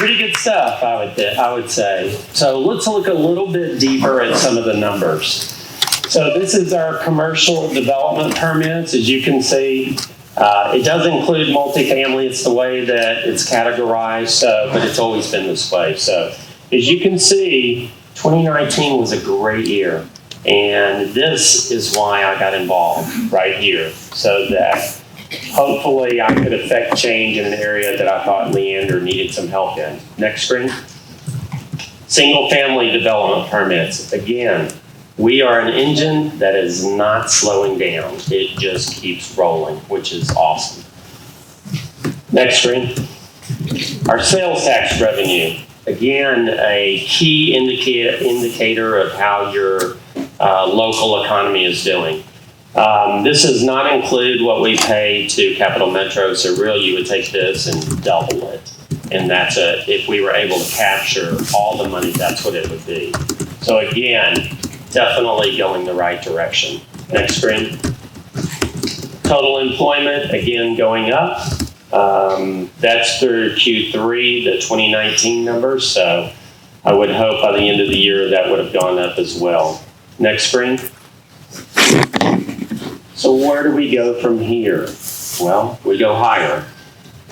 pretty good stuff, I would say. So let's look a little bit deeper at some of the numbers. So this is our commercial development permits. As you can see, it does include multifamily. It's the way that it's categorized, but it's always been this way. So as you can see, 2019 was a great year. And this is why I got involved right here, so that hopefully I could affect change in an area that I thought Leander needed some help in. Next screen. Single family development permits. Again, we are an engine that is not slowing down. It just keeps rolling, which is awesome. Next screen. Our sales tax revenue. Again, a key indicator of how your local economy is doing. This does not include what we pay to Capital Metro, so really you would take this and double it. And that's if we were able to capture all the money, that's what it would be. So again, definitely going the right direction. Next screen. Total employment, again, going up. That's through Q3, the 2019 numbers, so I would hope by the end of the year that would have gone up as well. Next screen. So where do we go from here? Well, we go higher.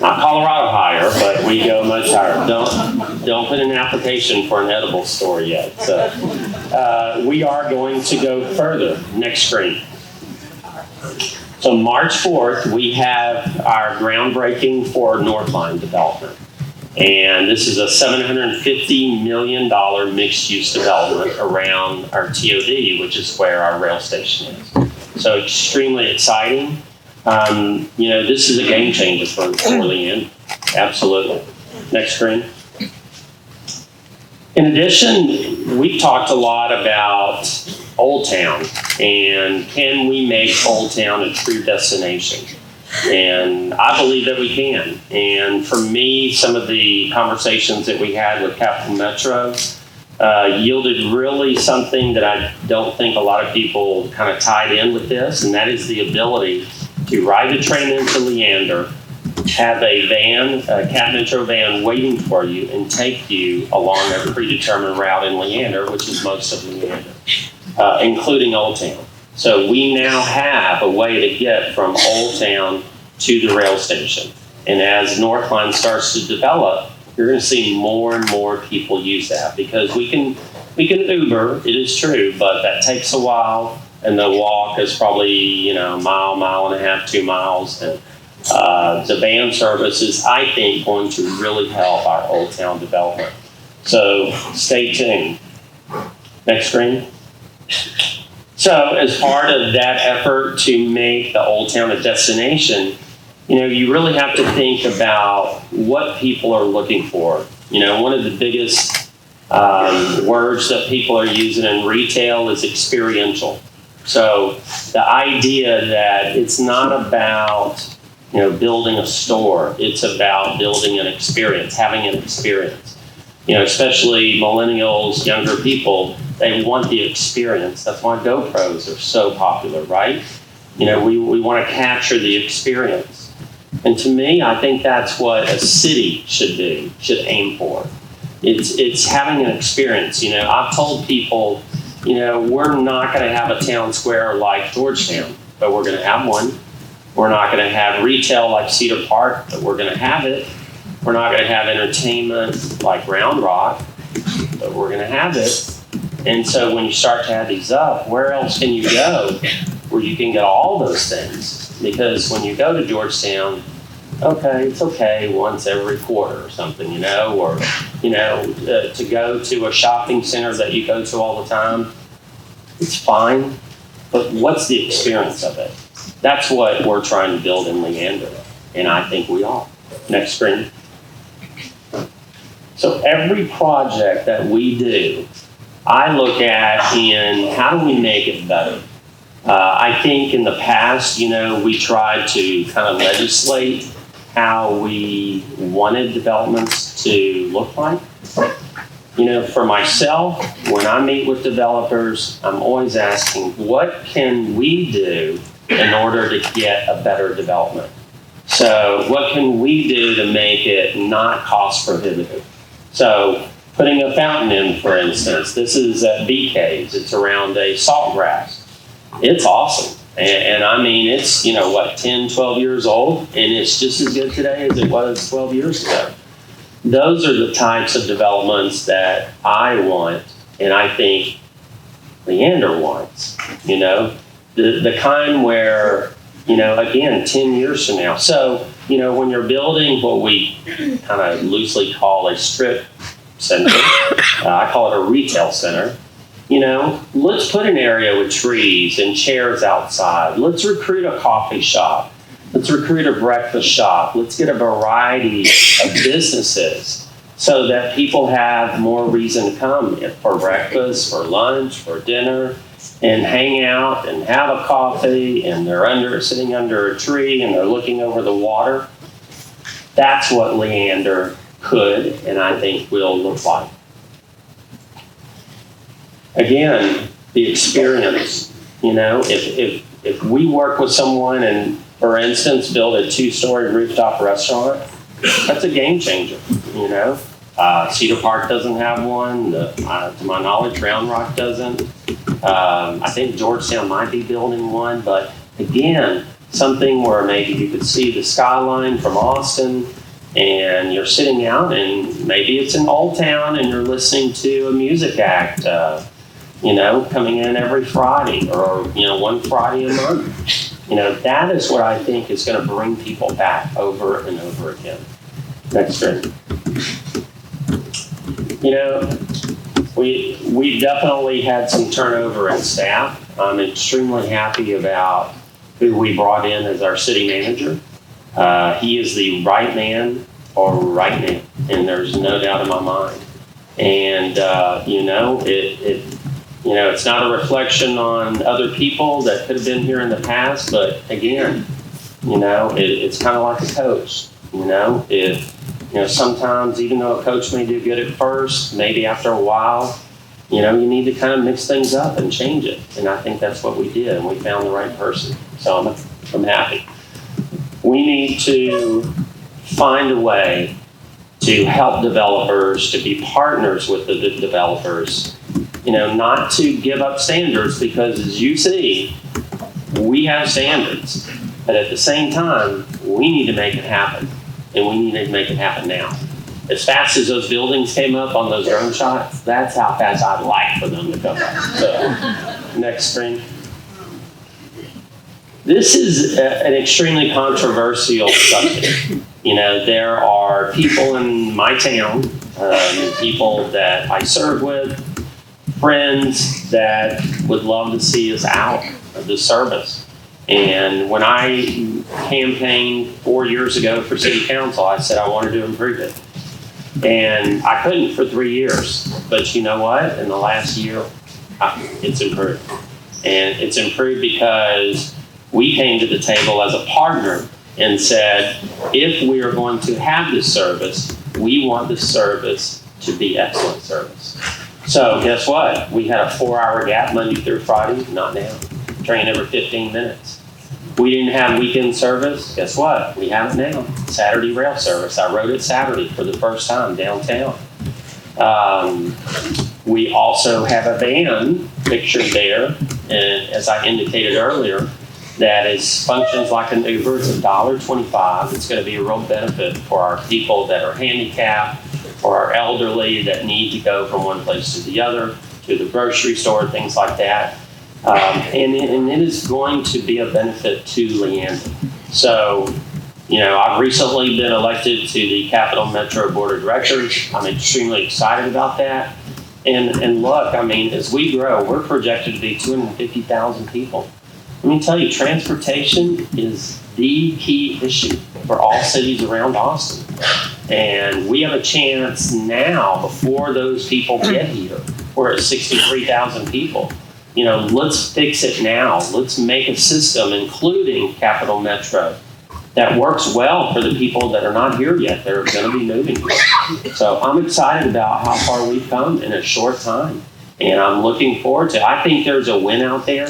Not Colorado higher, but we go much higher. Don't put in an application for an edible store yet. So we are going to go further. Next screen. So March 4th, we have our groundbreaking for Northline development. And this is a $750 million mixed-use development around our TOD, which is where our rail station is. So extremely exciting. This is a game changer for Leander. Absolutely. Next screen. In addition, we've talked a lot about Old Town, and can we make Old Town a true destination? And I believe that we can. And for me, some of the conversations that we had with Capital Metro yielded really something that I don't think a lot of people kind of tied in with this, and that is the ability to ride the train into Leander, have a van, a Cap Metro van waiting for you and take you along a predetermined route in Leander, which is most of Leander, including Old Town. So we now have a way to get from Old Town to the rail station. And as Northline starts to develop, you're going to see more and more people use that, because we can Uber, it is true, but that takes a while, and the walk is probably a mile and a half, 2 miles. And the van service is, I think, going to really help our Old Town development. So stay tuned. Next screen. So as part of that effort to make the Old Town a destination, you really have to think about what people are looking for. One of the biggest words that people are using in retail is experiential. So the idea that it's not about building a store, it's about building an experience, having an experience. Especially millennials, younger people, they want the experience. That's why GoPros are so popular, right? We want to capture the experience. And to me, I think that's what a city should do, should aim for. It's having an experience. I've told people, we're not going to have a town square like Georgetown, but we're going to have one. We're not going to have retail like Cedar Park, but we're going to have it. We're not going to have entertainment like Round Rock, but we're going to have it. And so when you start to add these up, where else can you go where you can get all those things? Because when you go to Georgetown, it's okay once every quarter or something, or, to go to a shopping center that you go to all the time, it's fine. But what's the experience of it? That's what we're trying to build in Leander, and I think we are. Next screen. So every project that we do, I look at in how do we make it better? I think in the past, we tried to kind of legislate how we wanted developments to look like. For myself, when I meet with developers, I'm always asking, what can we do in order to get a better development? So what can we do to make it not cost prohibitive? So putting a fountain in, for instance, this is at Bee Caves. It's around a saltgrass. It's awesome. And I mean, it's, 10, 12 years old, and it's just as good today as it was 12 years ago. Those are the types of developments that I want, and I think Leander wants, the kind where, again, 10 years from now. So, when you're building what we kind of loosely call a strip center, I call it a retail center, let's put an area with trees and chairs outside. Let's recruit a coffee shop. Let's recruit a breakfast shop. Let's get a variety of businesses so that people have more reason to come for breakfast, for lunch, for dinner, and hang out and have a coffee, and they're sitting under a tree and they're looking over the water. That's what Leander could and I think will look like. Again, the experience. If we work with someone and, for instance, build a 2-story rooftop restaurant, that's a game changer. Cedar Park doesn't have one. To my knowledge, Round Rock doesn't. I think Georgetown might be building one, but again, something where maybe you could see the skyline from Austin, and you're sitting out, and maybe it's in Old Town, and you're listening to a music act, coming in every Friday, or one Friday a month. That is what I think is going to bring people back over and over again. Next screen. We definitely had some turnover in staff. I'm extremely happy about who we brought in as our city manager. He is the right man or right now, and there's no doubt in my mind. And it's not a reflection on other people that could have been here in the past, but again, it's kind of like a coach. Sometimes even though a coach may do good at first, maybe after a while, you need to kind of mix things up and change it. And I think that's what we did, and we found the right person. So I'm happy. We need to find a way to help developers, to be partners with the developers, not to give up standards, because as you see, we have standards. But at the same time, we need to make it happen. And we need to make it happen now. As fast as those buildings came up on those drone shots, that's how fast I'd like for them to come up. So, next screen. This is an extremely controversial subject. There are people in my town, people that I serve with, friends that would love to see us out of the service. And when I campaigned 4 years ago for city council, I said I wanted to improve it. And I couldn't for 3 years. But you know what? In the last year, it's improved. And it's improved because we came to the table as a partner and said, if we are going to have this service, we want this service to be excellent service. So guess what? We had a 4-hour gap Monday through Friday, not now. Train every 15 minutes. We didn't have weekend service. Guess what? We have it now. Saturday rail service. I rode it Saturday for the first time downtown. We also have a van pictured there, and as I indicated earlier, that functions like an Uber. It's $1.25. It's going to be a real benefit for our people that are handicapped, for our elderly that need to go from one place to the other, to the grocery store, things like that. And it is going to be a benefit to Leander. So, I've recently been elected to the Capital Metro Board of Directors. I'm extremely excited about that. And look, as we grow, we're projected to be 250,000 people. Let me tell you, transportation is the key issue for all cities around Austin. And we have a chance now, before those people get here, we're at 63,000 people. Let's fix it now. Let's make a system, including Capital Metro, that works well for the people that are not here yet, that are going to be moving here. So I'm excited about how far we've come in a short time. And I'm looking forward to it. I think there's a win out there.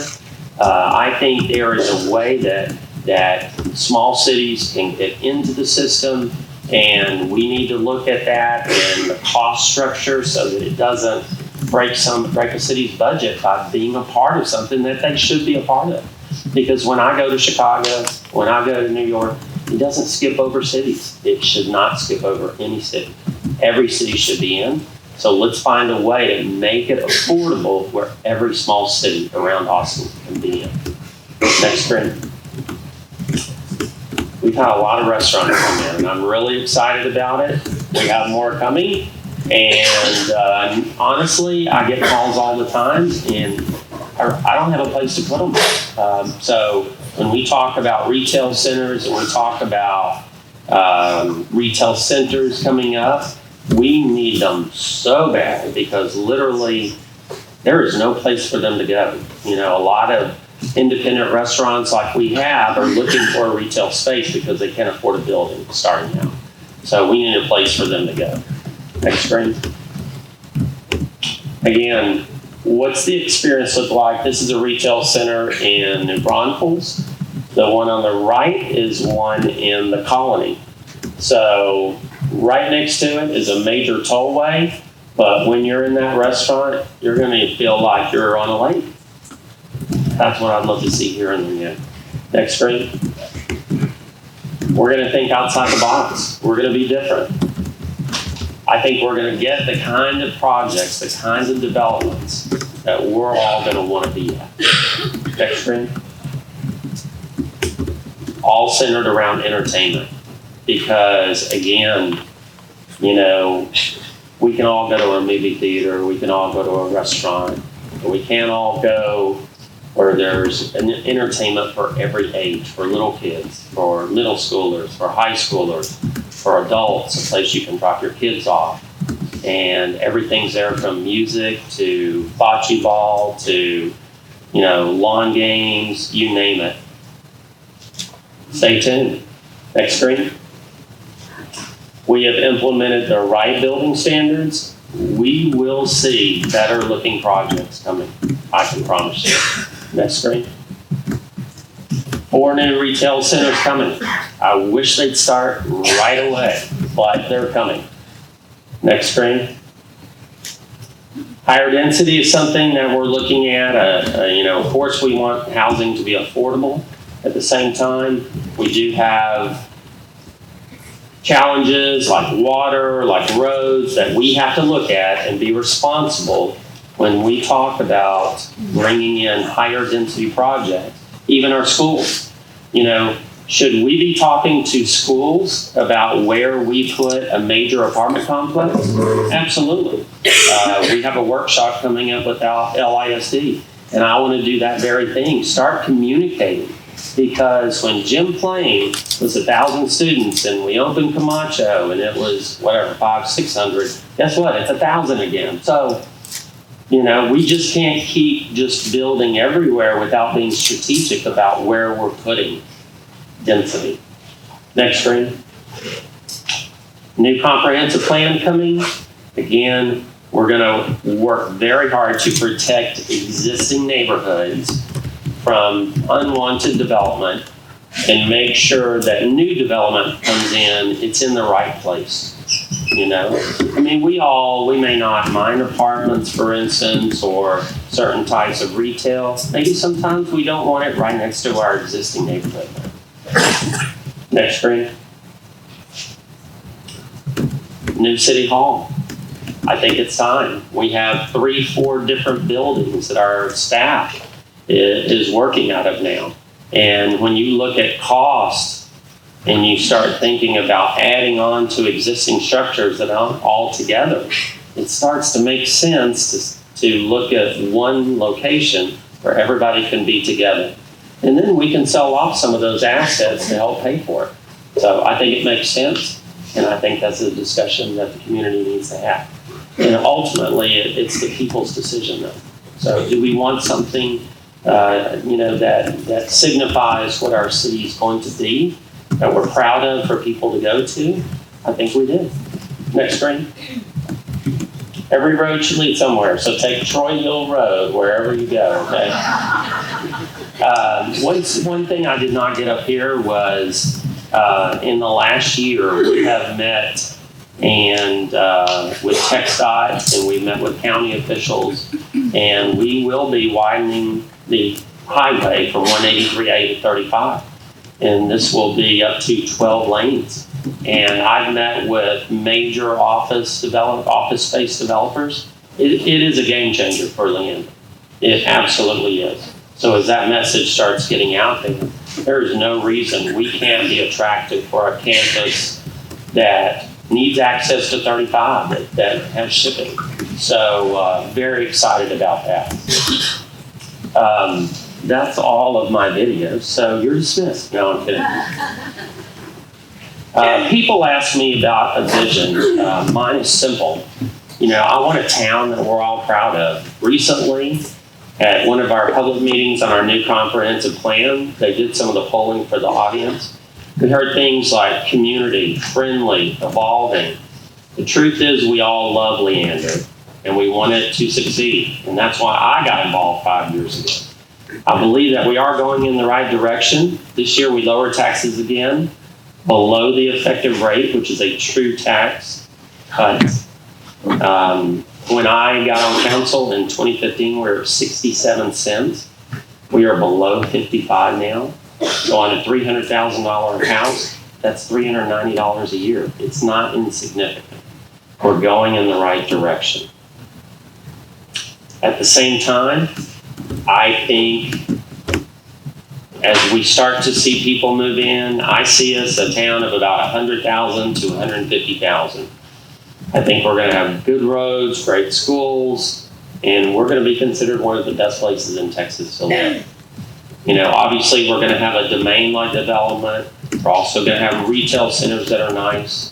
I think there is a way that small cities can get into the system And we need to look at that and the cost structure so that it doesn't break a city's budget by being a part of something that they should be a part of. Because when I go to Chicago, when I go to New York, it doesn't skip over cities. It should not skip over any city. Every city should be in. So let's find a way to make it affordable where every small city around Austin can be in. Next screen. We've had a lot of restaurants come in, and I'm really excited about it. We have more coming, and honestly, I get calls all the time, and I don't have a place to put them. So when we talk about retail centers and we talk about retail centers coming up, we need them so bad because literally there is no place for them to go. You know, a lot of independent restaurants like we have are looking for a retail space because they can't afford a building starting out. So we need a place for them to go. Next screen. Again, what's the experience look like? This is a retail center in New Braunfels. The one on the right is one in the Colony. So right next to it is a major tollway, but when you're in that restaurant, you're going to feel like you're on a lake. That's what I'd love to see here in the next screen. We're going to think outside the box. We're going to be different. I think we're going to get the kind of projects, the kinds of developments that we're all going to want to be at. Next screen. All centered around entertainment. Because again, you know, we can all go to a movie theater, we can all go to a restaurant, but we can't all go where there's an entertainment for every age, for little kids, for middle schoolers, for high schoolers, for adults, a place you can drop your kids off. And everything's there from music to bocce ball to, you know, lawn games, you name it. Stay tuned. Next screen. We have implemented the right building standards. We will see better looking projects coming. I can promise you. Next screen. 4 new retail centers coming. I wish they'd start right away, but they're coming. Next screen. Higher density is something that we're looking at. You know, of course, we want housing to be affordable. At the same time, we do have challenges like water, like roads that we have to look at and be responsible when we talk about bringing in higher density projects, even our schools. You know, should we be talking to schools about where we put a major apartment complex? Absolutely. We have a workshop coming up with LISD, and I want to do that very thing. Start communicating. Because when Jim Plain was 1,000 students and we opened Camacho and it was whatever, 500-600, guess what? It's 1,000 again. So, you know, we just can't keep just building everywhere without being strategic about where we're putting density. Next screen. New comprehensive plan coming. Again, we're going to work very hard to protect existing neighborhoods from unwanted development and make sure that new development comes in, it's in the right place. You know, I mean, we may not mind apartments, for instance, or certain types of retail. Maybe sometimes we don't want it right next to our existing neighborhood. Next screen. New City Hall. I think it's time. We have 3-4 different buildings that our staff is working out of now. And when you look at cost and you start thinking about adding on to existing structures that aren't all together, it starts to make sense to look at one location where everybody can be together. And then we can sell off some of those assets to help pay for it. So I think it makes sense, and I think that's a discussion that the community needs to have. And ultimately, it's the people's decision, though. So do we want something you know, that signifies what our city is going to be, that we're proud of for people to go to? I think we do. Next screen. Every road should lead somewhere, so take Troy Hill Road wherever you go, okay? One thing I did not get up here was In the last year, we have met and with TxDOT, and we've met with county officials, and we will be widening the highway from 183A to 35. And this will be up to 12 lanes. And I've met with major office space developers. It is a game changer for Leander. It absolutely is. So as that message starts getting out there is no reason we can't be attractive for a campus that needs access to 35, that has shipping. So very excited about that. That's all of my videos, so you're dismissed. No, I'm kidding. People ask me about a vision. Mine is simple. You know, I want a town that we're all proud of. Recently, at one of our public meetings on our new comprehensive plan, they did some of the polling for the audience. We heard things like community, friendly, evolving. The truth is we all love Leander, and we want it to succeed. And that's why I got involved 5 years ago. I believe that we are going in the right direction. This year we lowered taxes again, below the effective rate, which is a true tax cut. When I got on council in 2015, we were at 67 cents. We are below 55 now. So on a $300,000 house, that's $390 a year. It's not insignificant. We're going in the right direction. At the same time, I think as we start to see people move in, I see us a town of about 100,000 to 150,000. I think we're going to have good roads, great schools, and we're going to be considered one of the best places in Texas to live. You know, obviously we're going to have a domain-like development. We're also going to have retail centers that are nice.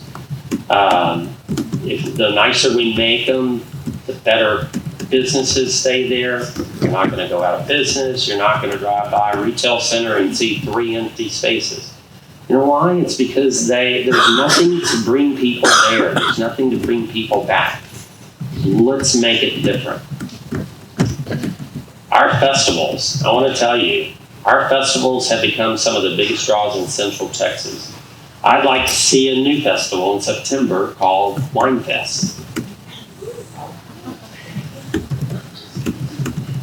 If the nicer we make them, the better businesses stay there. You're not going to go out of business. You're not going to drive by a retail center and see 3 empty spaces. You know why? It's because there's nothing to bring people there. There's nothing to bring people back. Let's make it different. Our festivals, I want to tell you, our festivals have become some of the biggest draws in Central Texas. I'd like to see a new festival in September called Wine Fest.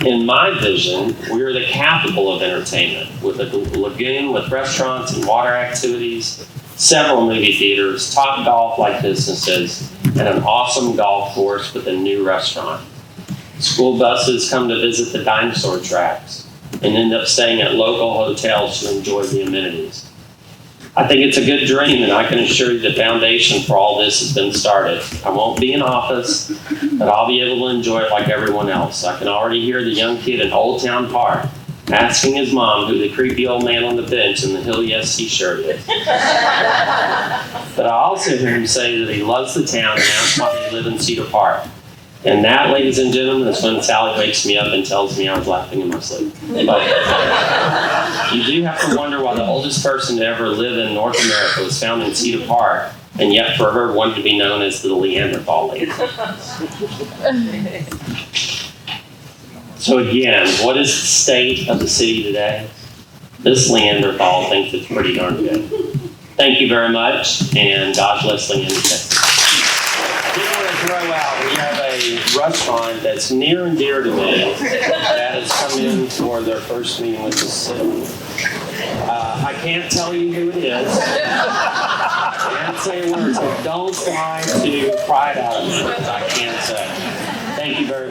In my vision, we're the capital of entertainment, with a lagoon with restaurants and water activities, several movie theaters, top golf-like businesses, and an awesome golf course with a new restaurant. School buses come to visit the dinosaur tracks and end up staying at local hotels to enjoy the amenities. I think it's a good dream, and I can assure you the foundation for all this has been started. I won't be in office, but I'll be able to enjoy it like everyone else. I can already hear the young kid in Old Town Park asking his mom who the creepy old man on the bench in the Hill Yes t-shirt is. But I also hear him say that he loves the town and that's why they live in Cedar Park. And that, ladies and gentlemen, is when Sally wakes me up and tells me I was laughing in my sleep. But you do have to wonder why the oldest person to ever live in North America was found in Cedar Park, and yet for her wanted to be known as the Leanderthal lady. So again, what is the state of the city today? This Leanderthal thinks it's pretty darn good. Thank you very much, and God bless Leander, Texas. I did want to throw out, we have a restaurant that's near and dear to me that has come in for their first meeting with the city. I can't tell you who it is. I can't say a word, so don't try to pry it out of me. I can't say. Thank you very much.